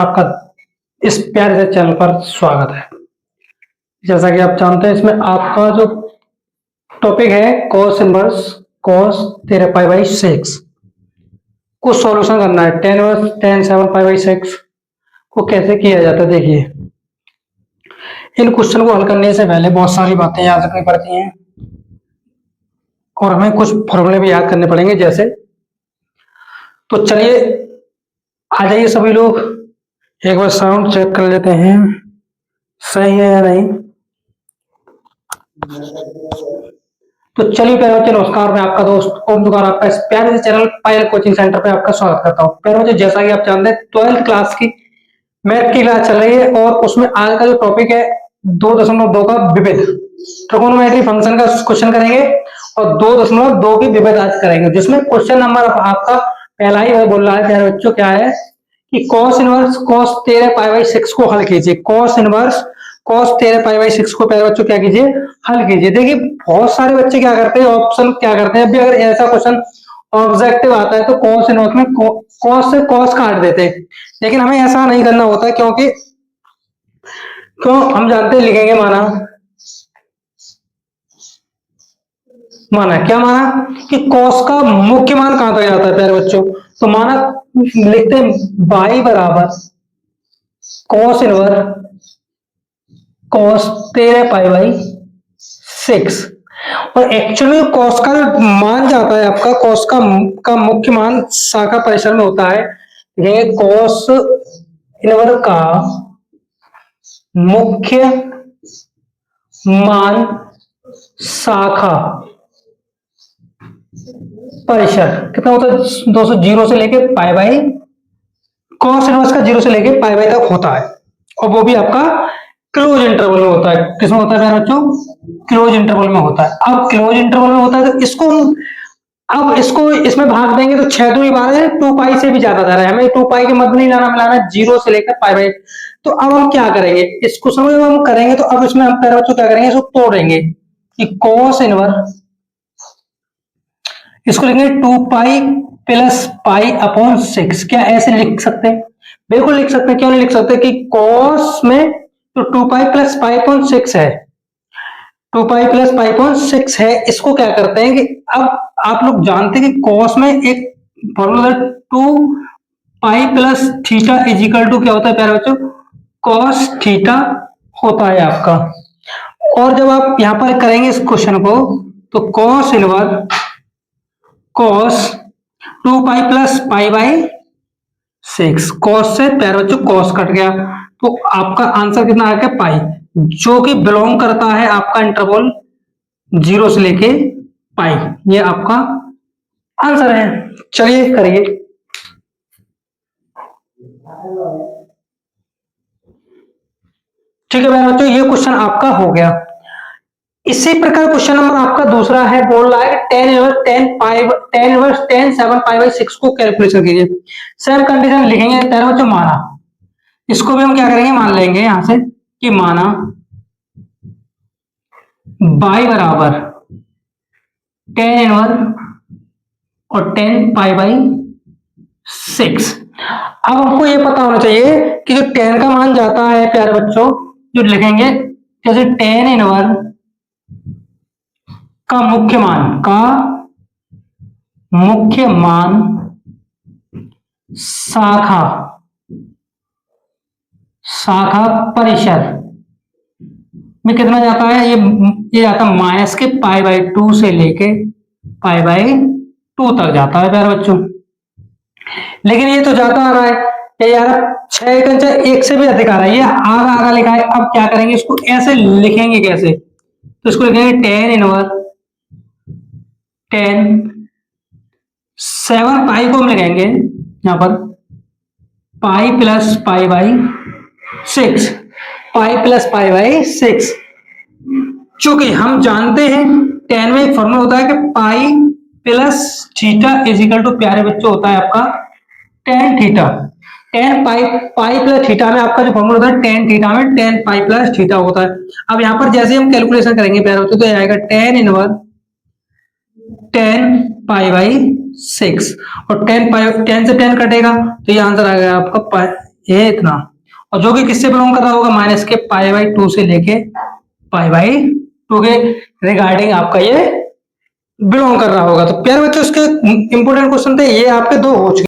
आपका इस प्यारे से चैनल पर स्वागत है। जैसा कि आप जानते हैं, इसमें आपका जो टॉपिक है cos inverse cos 13 pi by 6 को सॉल्यूशन करना है। Tan inverse tan 7 pi by 6 को कैसे किया जाता है, देखिए। इन क्वेश्चन को हल करने से पहले बहुत सारी बातें याद रखनी पड़ती हैं और हमें कुछ फॉर्मूले भी याद करने पड़ेंगे। जैसे तो चलिए आ जाइए सभी लोग, एक बार साउंड चेक कर लेते हैं सही है या नहीं। तो चलिए प्यारे बच्चे, नमस्कार। मैं आपका दोस्त ओम दुगार आपका इस प्यारे से चैनल पायल कोचिंग सेंटर पे आपका स्वागत करता हूँ। प्यारे बच्चे, जैसा कि आप जानते हैं, 12th क्लास की मैथ की क्लास चल रही है और उसमें आज का जो टॉपिक है 2.2 का विविध ट्रिगोनोमेट्री फंक्शन का क्वेश्चन करेंगे और 2.2 की विविध आज करेंगे, जिसमें क्वेश्चन नंबर आपका पहला ही बोल रहा है प्यारे बच्चों, क्या है कि cos inverse cos 13 pi by 6 को हल कीजिए। Cos inverse cos 13 pi by 6 को प्यारे बच्चों क्या कीजिए, हल कीजिए। देखिए बहुत सारे बच्चे क्या करते हैं, ऑप्शन क्या करते हैं, अभी अगर ऐसा क्वेश्चन ऑब्जेक्टिव आता है तो कॉस इनवर्स में कॉस से कॉस काट देते हैं, लेकिन हमें ऐसा नहीं करना होता है। क्यों हम जानते हैं, लिखेंगे माना क्या माना कि कॉस का मुख्य मान कहां तक जाता है प्यारे बच्चों। तो माना लिखते हैं बाई बराबर cos inverse cos 13 pi by 6, और एक्चुअली कॉस का जो मान जाता है आपका, कॉस का मुख्य मान शाखा परिसर में होता है। ये कॉस इनवर्स का मुख्य मान शाखा परिसर कितना होता है, 200 जीरो से लेके पाई बाई, कॉस इनवर्स का 0 से लेके पाई बाई तक होता है, और वो भी आपका क्लोज इंटरवल में होता है। किसमें होता है प्यारे बच्चों, क्लोज इंटरवल में होता है। अब क्लोज इंटरवल में होता है तो इसको इसमें भाग देंगे तो 6 दूनी 12, 2 पाई से भी ज्यादा जा रहा है, हमें 2 पाई के मध्य नहीं लाना, मिलाना 0 से लेकर पाई बाई। तो अब हम क्या करेंगे, इसको समझ में हम करेंगे तो अब इसमें हम प्यारे बच्चों क्या करेंगे, इसको तोड़ेंगे कि कॉस इनवर्स, इसको लिखेंगे 2 पाई प्लस पाई अपॉन 6। क्या ऐसे लिख सकते हैं, बिल्कुल लिख सकते हैं। क्यों नहीं लिख सकते कि कॉस में तो 2 पाई प्लस पाई अपॉन 6 है, 2 पाई प्लस पाई अपॉन 6 है। इसको क्या करते हैं कि अब आप लोग जानते हैं कि कॉस में एक formula 2 pi plus theta is equal to क्या होता है प्यारे बच्चों, कॉस थीटा होता है आपका। और जब आप यहां पर करेंगे इस क्वेश्चन को तो cos inverse cos 2 pi plus pi by 6, cos से प्यारे बच्चों कॉस कट गया, तो आपका आंसर कितना आ गया, पाई, जो कि बिलोंग करता है आपका इंटरवल 0 से लेके पाई। ये आपका आंसर है। चलिए करिए। ठीक है प्यारे बच्चों, ये क्वेश्चन आपका हो गया। इसी प्रकार क्वेश्चन नंबर आपका दूसरा है, बोल रहा है tan inverse tan 7 pi by 6 को कैलकुलेशन कीजिए। सेम कंडीशन लिखेंगे प्यारे बच्चों, माना, इसको भी हम क्या करेंगे, मान लेंगे यहां से कि माना बाई बराबर टेन इनवर्स और 10 पाई बाई 6। अब हमको ये पता होना चाहिए कि जो 10 का मान जाता है प्यारे बच्चों, जो लिखेंगे जैसे 10 इनवर्स का मुख्य मान शाखा परिसर में कितना जाता है, ये जाता है माइनस के पाई बाई 2 से लेके पाई बाई 2 तक जाता है प्यारे बच्चों। लेकिन ये तो जाता आ रहा है, ये यार 1 से भी अधिक आ रहा है, ये आगा लिखा है। अब क्या करेंगे, इसको ऐसे लिखेंगे कैसे, तो इसको लिखेंगे 10 इनवर्स 10 7 पाई को हम लिखेंगे यहां पर pi plus pi by 6, pi plus pi by 6। चूंकि हम जानते हैं 10 में एक फॉर्मूला होता है कि pi plus theta is equal to प्यारे बच्चों होता है आपका tan theta. 10 pi plus theta में आपका जो फॉर्मूला होता है 10 थीटा में 10 पाई प्लस थीटा होता है। अब यहां पर जैसे हम कैलकुलेशन करेंगे प्यारे बच्चों, तो ये आएगा 10 इनवर्स 10 पाई बाई 6, और 10 से 10 कटेगा तो ये आंसर आ गया आपका ये इतना, और जो कि किससे बिलोंग कर रहा होगा, माइनस के π/2 से लेके π/2 के रिगार्डिंग आपका ये बिलोंग कर रहा होगा। तो प्यारे बच्चों, इसके इंपोर्टेंट क्वेश्चन थे ये, आपके दो हो चुके।